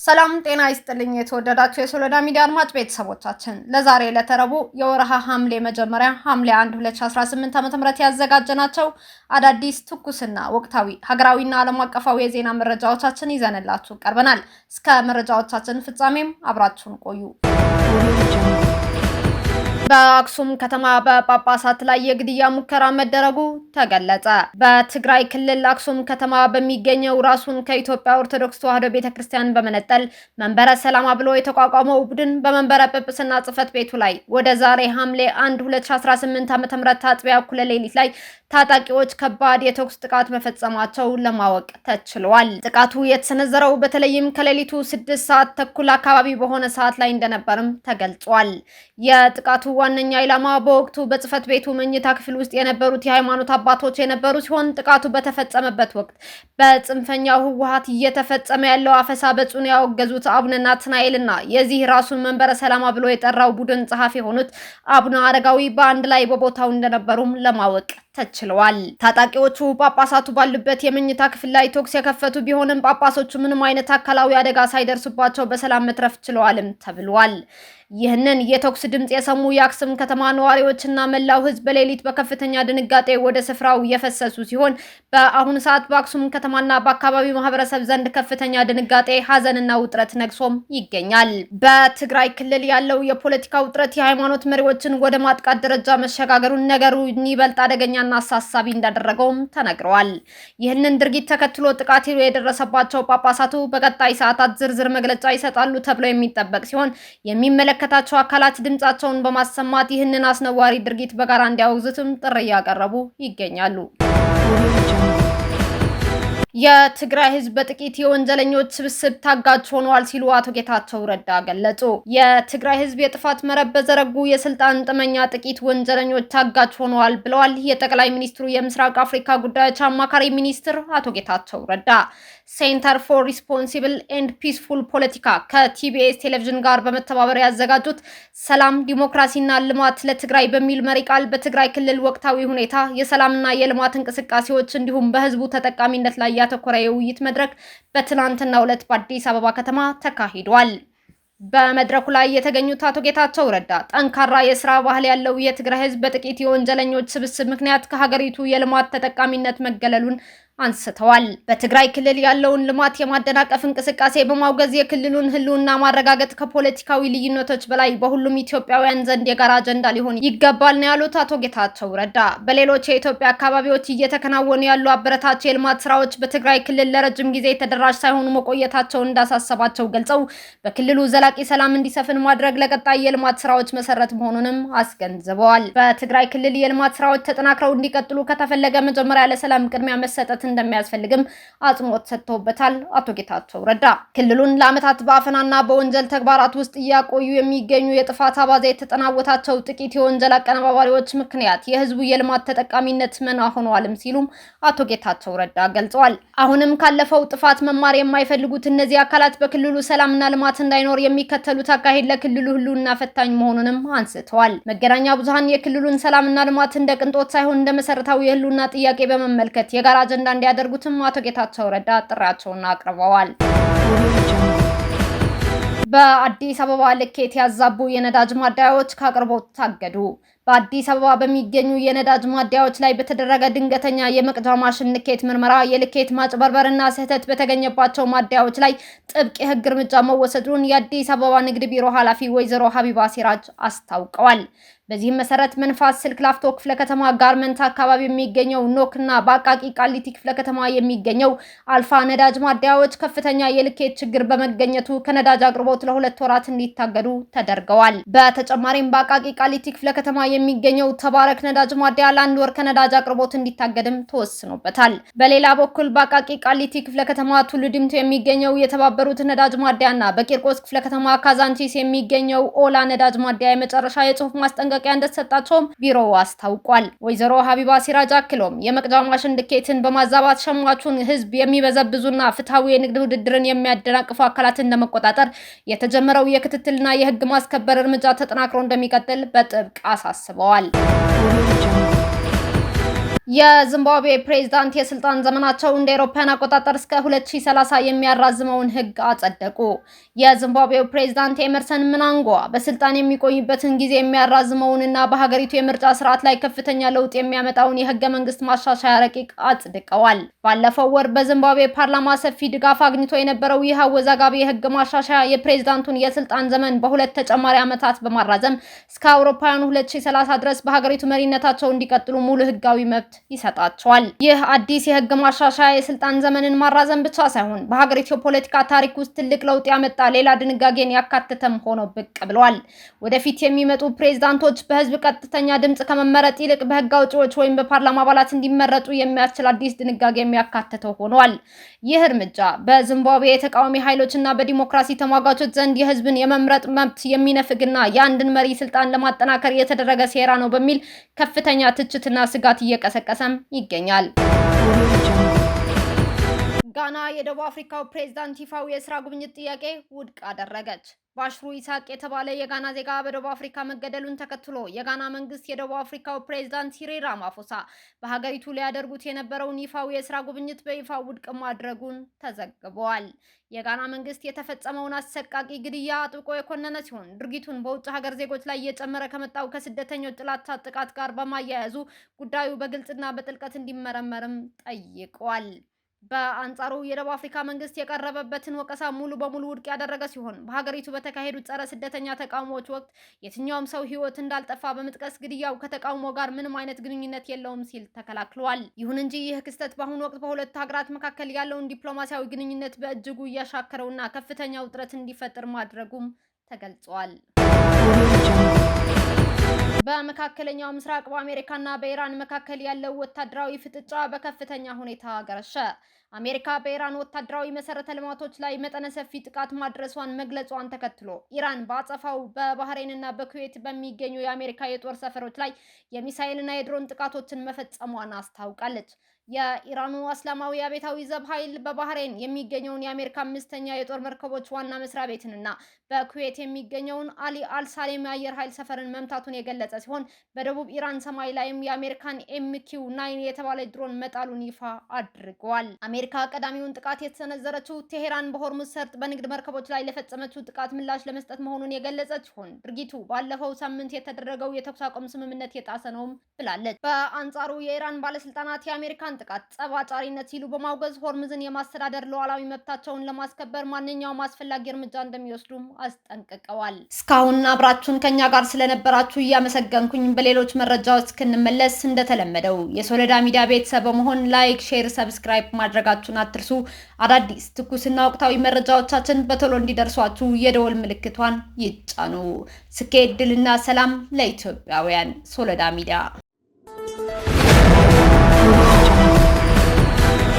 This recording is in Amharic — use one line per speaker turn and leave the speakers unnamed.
ሰላም ጤና ይስጥልኝ የተወደዳችሁ የሶሎዳ ሚዲያ አድማጭ ቤተሰቦቻችን ለዛሬ ለተረቡ የወርሃ ሐምሌ መጀመሪያ ሐምሌ 1 2018 ዓ.ም ያዘጋጀናቸው አዳዲስ ትኩስና ወቅታዊ ሀገራዊና ዓለም አቀፋዊ የዜና መረጃዎቻችን ይዘንላችሁ ቀርበናል። እስከ መረጃዎቻችን ፍጻሜም አብራችሁን ቆዩ። በአክሱም ከተማ በጳጳሳት ላይ የግድያ ሙከራ መደረጉ ተገለጸ። በትግራይ ክልል አክሱም ከተማ በሚገኘው ራሱን ከኢትዮጵያ ኦርቶዶክስ ተዋሕዶ ቤተክርስቲያን በመነጠል መንበረ ሰላማ ብሎ የተቋቋመው ቡድን በመንበረ ጵጵስና ጽሕፈት ቤቱ ላይ ወደ ዛሬ ሐምሌ 1 2018 ዓ.ም አጥቢያ እኩለ ሌሊት ላይ ታጣቂዎች ከባድ የተኩስ ጥቃት መፈጸማቸው ለማወቅ ተችሏል። ጥቃቱ የተሰነዘረው በተለይም ከሌሊቱ 6 ሰዓት ተኩል አካባቢ በሆነ ሰዓት ላይ እንደነበርም ተገልጿል። የጥቃቱ ዋነኛ ኢላማ በወቅቱ በጽሕፈት ቤቱ መኝታ ክፍል ውስጥ የነበሩት የሃይማኖት አባቶች የነበሩ ሲሆን ጥቃቱ በተፈጸመበት ወቅት በጽንፈኛው ህወሓት እየተፈጸመ ያለው አፈሳ በጽኑ ያወገዙት አቡነ ናትናኤልና የዚህ ራሱን መንበረ ሰላማ ብሎ የጠራው ቡድን ጸሐፊ የሆኑት አቡነ አረጋዊ በአንድ ላይ በቦታው እንደነበሩም ለማወቅ ተችሏል። ታጣቂዎቹ ጳጳሳቱ ባሉበት የመኝታ ክፍል ላይ ተኩስ የከፈቱ ቢሆንም ጳጳሶቹ ምንም አይነት አካላዊ አደጋ ሳይደርስባቸው በሰላም መትረፍ ችለዋልም ተብሏል። ይህንን የተኩስ ድምጽ የሰሙ የአክሱም ከተማ ነዋሪዎችና መላው ህዝብ በሌሊት በከፍተኛ ድንጋጤ ወደ ስፍራው የፈሰሱ ሲሆን በአሁኑ ሰዓት በአክሱም ከተማና በአካባቢው ማህበረሰብ ዘንድ ከፍተኛ ድንጋጤ፣ ሀዘንና ውጥረት ነግሶም ይገኛል። በትግራይ ክልል ያለው የፖለቲካ ውጥረት የሃይማኖት መሪዎችን ወደ ማጥቃት ደረጃ መሸጋገሩን ነገሩ ይበልጥ አደገኛና አሳሳቢ እንዳደረገውም ተነግረዋል። ይህንን ድርጊት ተከትሎ ጥቃት የደረሰባቸው ጳጳሳቱ በቀጣይ ሰዓታት ዝርዝር መግለጫ ይሰጣሉ ተብሎ የሚጠበቅ ሲሆን የሚመለከታቸው አካላት ድምጻቸውን በማሰማት ይህንን አስነዋሪ ድርጊት በጋራ እንዲያወግዙትም ጥሪ እያቀረቡ ይገኛሉ። የትግራይ ህዝብ በጥቂት የወንጀለኞች ስብስብ ታጋች ሆኗል ሲሉ አቶ ጌታቸው ረዳ ገለጹ። የትግራይ ህዝብ የጥፋት መረብ በዘረጉ የስልጣን ጥመኛ ጥቂት ወንጀለኞች ታጋች ሆኗል ብለዋል የጠቅላይ ሚኒስትሩ የምስራቅ አፍሪካ ጉዳዮች አማካሪ ሚኒስትር አቶ ጌታቸው ረዳ። ሴንተር ፎር ሪስፖንሲብል ኤንድ ፒስፉል ፖለቲካ ከቲቢኤስ ቴሌቪዥን ጋር በመተባበር ያዘጋጁት ሰላም ዲሞክራሲና ልማት ለትግራይ በሚል መሪ ቃል በትግራይ ክልል ወቅታዊ ሁኔታ፣ የሰላምና የልማት እንቅስቃሴዎች እንዲሁም በህዝቡ ተጠቃሚነት ላይ ያተኮረ የውይይት መድረክ በትናንትናው ዕለት በአዲስ አበባ ከተማ ተካሂዷል። በመድረኩ ላይ የተገኙት አቶ ጌታቸው ረዳ ጠንካራ የስራ ባህል ያለው የትግራይ ህዝብ በጥቂት የወንጀለኞች ስብስብ ምክንያት ከሀገሪቱ የልማት ተጠቃሚነት መገለሉን አንስተዋል። በትግራይ ክልል ያለውን ልማት የማደናቀፍ እንቅስቃሴ በማውገዝ የክልሉን ህልውና ማረጋገጥ ከፖለቲካዊ ልዩነቶች በላይ በሁሉም ኢትዮጵያውያን ዘንድ የጋራ አጀንዳ ሊሆን ይገባል ነው ያሉት አቶ ጌታቸው ረዳ። በሌሎች የኢትዮጵያ አካባቢዎች እየተከናወኑ ያሉ አበረታች የልማት ስራዎች በትግራይ ክልል ለረጅም ጊዜ ተደራሽ ሳይሆኑ መቆየታቸውን እንዳሳሰባቸው ገልጸው በክልሉ ዘላቂ ሰላም እንዲሰፍን ማድረግ ለቀጣይ የልማት ስራዎች መሰረት መሆኑንም አስገንዝበዋል። በትግራይ ክልል የልማት ስራዎች ተጠናክረው እንዲቀጥሉ ከተፈለገ መጀመሪያ ለሰላም ቅድሚያ መሰጠት እንደሚያስፈልግም አጽንኦት ሰጥተውበታል አቶ ጌታቸው ረዳ። ክልሉን ለዓመታት በአፈናና በወንጀል ተግባራት ውስጥ እያቆዩ የሚገኙ የጥፋት አባዜ የተጠናወታቸው ጥቂት የወንጀል አቀነባባሪዎች ምክንያት የህዝቡ የልማት ተጠቃሚነት መና ሆኗልም ሲሉም አቶ ጌታቸው ረዳ ገልጸዋል። አሁንም ካለፈው ጥፋት መማር የማይፈልጉት እነዚህ አካላት በክልሉ ሰላምና ልማት እንዳይኖር የሚከተሉት አካሄድ ለክልሉ ህልውና ፈታኝ መሆኑንም አንስተዋል። መገናኛ ብዙሃን የክልሉን ሰላምና ልማት እንደ ቅንጦት ሳይሆን እንደ መሰረታዊ የህልውና ጥያቄ በመመልከት የጋራ አጀንዳ እንዲያደርጉትም አቶ ጌታቸው ረዳ ጥሪያቸውን አቅርበዋል። በአዲስ አበባ ልኬት ያዛቡ የነዳጅ ማደያዎች ከአቅርቦት ታገዱ። በአዲስ አበባ በሚገኙ የነዳጅ ማደያዎች ላይ በተደረገ ድንገተኛ የመቅጃ ማሽን ልኬት ምርመራ የልኬት ማጭበርበርና ስህተት በተገኘባቸው ማደያዎች ላይ ጥብቅ የህግ እርምጃ መወሰዱን የአዲስ አበባ ንግድ ቢሮ ኃላፊ ወይዘሮ ሀቢባ ሲራጅ አስታውቀዋል። በዚህም መሰረት መንፋስ ስልክ ላፍቶ ክፍለ ከተማ ጋርመንት አካባቢ የሚገኘው ኖክና በአቃቂ ቃሊቲ ክፍለ ከተማ የሚገኘው አልፋ ነዳጅ ማደያዎች ከፍተኛ የልኬት ችግር በመገኘቱ ከነዳጅ አቅርቦት ለ2 ወራት እንዲታገዱ ተደርገዋል። በተጨማሪም በአቃቂ ቃሊቲ ክፍለ ከተማ የሚገኘው ተባረክ ነዳጅ ማደያ ለ1 ወር ከነዳጅ አቅርቦት እንዲታገድም ተወስኖበታል። በሌላ በኩል በአቃቂ ቃሊቲ ክፍለ ከተማ ቱሉ ዲምቱ የሚገኘው የተባበሩት ነዳጅ ማደያና በቂርቆስ ክፍለ ከተማ ካዛንቺስ የሚገኘው ኦላ ነዳጅ ማደያ የመጨረሻ የጽሁፍ ማስጠንቀቂያ እንደተሰጣቸውም ቢሮው አስታውቋል። ወይዘሮ ሀቢባ ሲራጅ አክሎም የመቅጃ ማሽን ልኬትን በማዛባት ሸማቹን ህዝብ የሚበዘብዙና ፍትሃዊ የንግድ ውድድርን የሚያደናቅፉ አካላትን ለመቆጣጠር የተጀመረው የክትትልና የህግ ማስከበር እርምጃ ተጠናክሮ እንደሚቀጥል በጥብቅ አሳስበዋል። የዚምባብዌ ፕሬዝዳንት የስልጣን ዘመናቸው እንደ አውሮፓውያን አቆጣጠር እስከ 2030 የሚያራዝመውን ህግ አጸደቁ። የዚምባብዌው ፕሬዝዳንት ኤመርሰን ምናንጓ በስልጣን የሚቆዩበትን ጊዜ የሚያራዝመውንና በሀገሪቱ የምርጫ ስርዓት ላይ ከፍተኛ ለውጥ የሚያመጣውን የህገ መንግስት ማሻሻያ ረቂቅ አጽድቀዋል። ባለፈው ወር በዚምባብዌ ፓርላማ ሰፊ ድጋፍ አግኝቶ የነበረው ይህ አወዛጋቢ የህግ ማሻሻያ የፕሬዝዳንቱን የስልጣን ዘመን በሁለት ተጨማሪ ዓመታት በማራዘም እስከ አውሮፓውያኑ 2030 ድረስ በሀገሪቱ መሪነታቸው እንዲቀጥሉ ሙሉ ህጋዊ መብት ይሰጣቸዋል። ይህ አዲስ የህግ ማሻሻያ የስልጣን ዘመንን ማራዘም ብቻ ሳይሆን በሀገሪቱ የፖለቲካ ታሪክ ውስጥ ትልቅ ለውጥ ያመጣ ሌላ ድንጋጌን ያካተተም ሆኖ ብቅ ብሏል። ወደፊት የሚመጡ ፕሬዝዳንቶች በህዝብ ቀጥተኛ ድምጽ ከመመረጥ ይልቅ በህግ አውጪዎች ወይም በፓርላማ አባላት እንዲመረጡ የሚያስችል አዲስ ድንጋጌ የሚያካትተው ሆኗል። ይህ እርምጃ በዚምባብዌ የተቃዋሚ ኃይሎችና በዲሞክራሲ ተሟጋቾች ዘንድ የህዝብን የመምረጥ መብት የሚነፍግና የአንድን መሪ ስልጣን ለማጠናከር የተደረገ ሴራ ነው በሚል ከፍተኛ ትችትና ስጋት እየቀሰቀሰም ይገኛል። ጋና የደቡብ አፍሪካው ፕሬዝዳንት ይፋዊ የስራ ጉብኝት ጥያቄ ውድቅ አደረገች። ባሽሩ ኢሳቅ የተባለ የጋና ዜጋ በደቡብ አፍሪካ መገደሉን ተከትሎ የጋና መንግስት የደቡብ አፍሪካው ፕሬዝዳንት ሲሪል ራማፎሳ በሀገሪቱ ሊያደርጉት የነበረውን ይፋዊ የስራ ጉብኝት በይፋ ውድቅ ማድረጉን ተዘግቧል። የጋና መንግስት የተፈጸመውን አሰቃቂ ግድያ አጥብቆ የኮነነ ሲሆን ድርጊቱን በውጭ ሀገር ዜጎች ላይ እየጨመረ ከመጣው ከስደተኞች ጥላቻ ጥቃት ጋር በማያያዙ ጉዳዩ በግልጽና በጥልቀት እንዲመረመርም ጠይቋል። በአንጻሩ የደቡብ አፍሪካ መንግስት የቀረበበትን ወቀሳ ሙሉ በሙሉ ውድቅ ያደረገ ሲሆን በሀገሪቱ በተካሄዱ ጸረ ስደተኛ ተቃውሞዎች ወቅት የትኛውም ሰው ህይወት እንዳልጠፋ በመጥቀስ ግድያው ከተቃውሞ ጋር ምንም አይነት ግንኙነት የለውም ሲል ተከላክሏል። ይሁን እንጂ ይህ ክስተት በአሁኑ ወቅት በሁለቱ ሀገራት መካከል ያለውን ዲፕሎማሲያዊ ግንኙነት በእጅጉ እያሻከረውና ከፍተኛ ውጥረት እንዲፈጠር ማድረጉም ተገልጿል። በመካከለኛው ምስራቅ በአሜሪካና በኢራን መካከል ያለው ወታደራዊ ፍጥጫ በከፍተኛ ሁኔታ ገረሸ። አሜሪካ በኢራን ወታደራዊ መሰረተ ልማቶች ላይ መጠነ ሰፊ ጥቃት ማድረሷን መግለጿን ተከትሎ ኢራን በአጸፋው በባህሬንና በኩዌት በሚገኙ የአሜሪካ የጦር ሰፈሮች ላይ የሚሳኤልና የድሮን ጥቃቶችን መፈጸሟን አስታውቃለች። የኢራኑ እስላማዊ አብዮታዊ ዘብ ኃይል በባህሬን የሚገኘውን የአሜሪካ አምስተኛ የጦር መርከቦች ዋና መስሪያ ቤትንና በኩዌት የሚገኘውን አሊ አልሳሌም የአየር ኃይል ሰፈርን መምታቱን የገለጸ ሲሆን በደቡብ ኢራን ሰማይ ላይም የአሜሪካን MQ-9 የተባለ ድሮን መጣሉን ይፋ አድርገዋል። አሜሪካ ቀዳሚውን ጥቃት የተሰነዘረችው ቴሄራን በሆርሙዝ ሰርጥ በንግድ መርከቦች ላይ ለፈጸመችው ጥቃት ምላሽ ለመስጠት መሆኑን የገለጸች ሲሆን ድርጊቱ ባለፈው ሳምንት የተደረገው የተኩስ አቁም ስምምነት የጣሰ ነውም ብላለች። በአንጻሩ የኢራን ባለስልጣናት የአሜሪካን ጥቃት ጸብ አጫሪነት ሲሉ በማውገዝ ሆርሙዝን የማስተዳደር ሉዓላዊ መብታቸውን ለማስከበር ማንኛውም አስፈላጊ እርምጃ እንደሚወስዱም አስጠንቅቀዋል። እስካሁን አብራችሁን ከኛ ጋር ስለነበራችሁ እያመሰገንኩኝ በሌሎች መረጃዎች እስክንመለስ እንደተለመደው የሶሎዳ ሚዲያ ቤተሰብ በመሆን ላይክ፣ ሼር፣ ሰብስክራይብ ማድረጋችሁን አትርሱ። አዳዲስ ትኩስና ወቅታዊ መረጃዎቻችን በቶሎ እንዲደርሷችሁ የደወል ምልክቷን ይጫኑ። ስኬት፣ ድልና ሰላም ለኢትዮጵያውያን። ሶሎዳ ሚዲያ